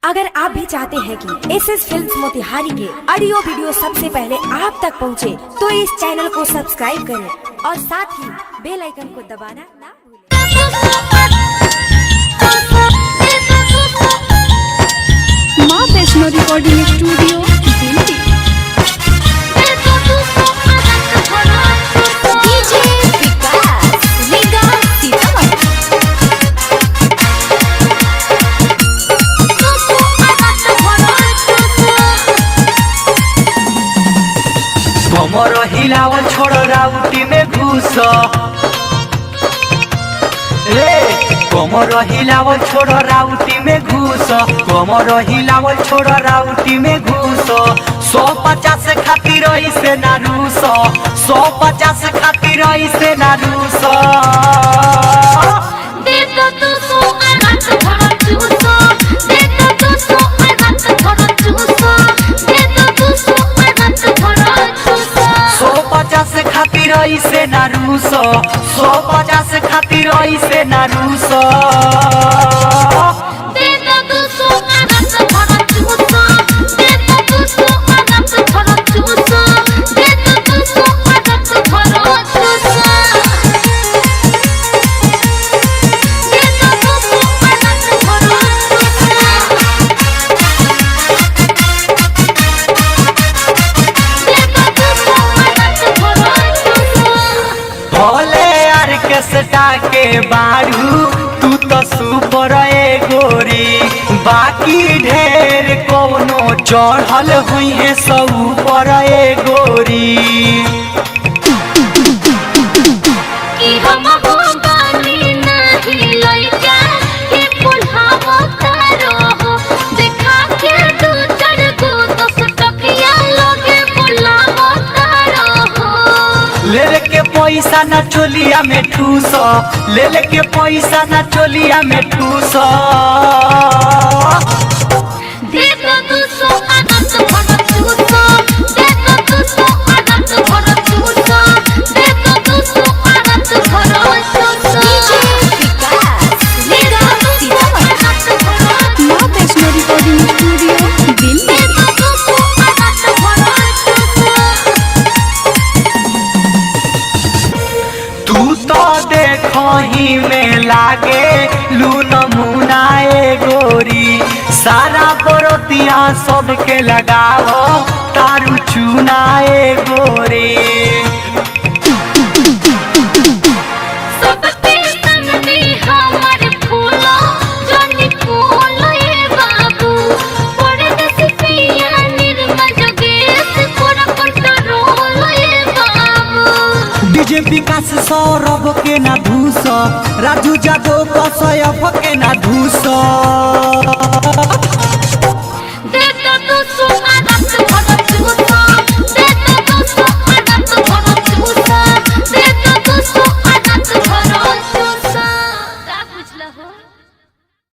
अगर आप भी चाहते हैं कि एसएस फिल्म्स मोतिहारी के ऑडियो वीडियो सबसे पहले आप तक पहुंचे, तो इस चैनल को सब्सक्राइब करें और साथ ही बेल आइकन को दबाना ना भूलें। माँ वैष्णो रिकॉर्डिंग स्टूडियो दिल्ली। कमर हिलावल छोड़ राउटी में घुस रे, कमर हिलावल छोड़ राउटी में घुस, कमर हिलावल छोड़ राउटी में घुस। 150 खातिर से ना रूस, 150 खातिर से ना रूस। से ना रूस, 150 खातिर से ना रूस। के बारू तू तो सुपर गोरी, बाकी ढेर कोनो चढ़ल हुई है सब पर गोरी। ले के पैसा ना चोलिया में ठूस, ले के पैसा ना चोलिया में ठूस। ही में लागे लू नमूनाए गोरी, सारा बरोतिया सबके लगाओ तारू चुनाए गोरी। डीजे विकास सौरभ के ना धूस, राजू जादव कसयप के ना धूस।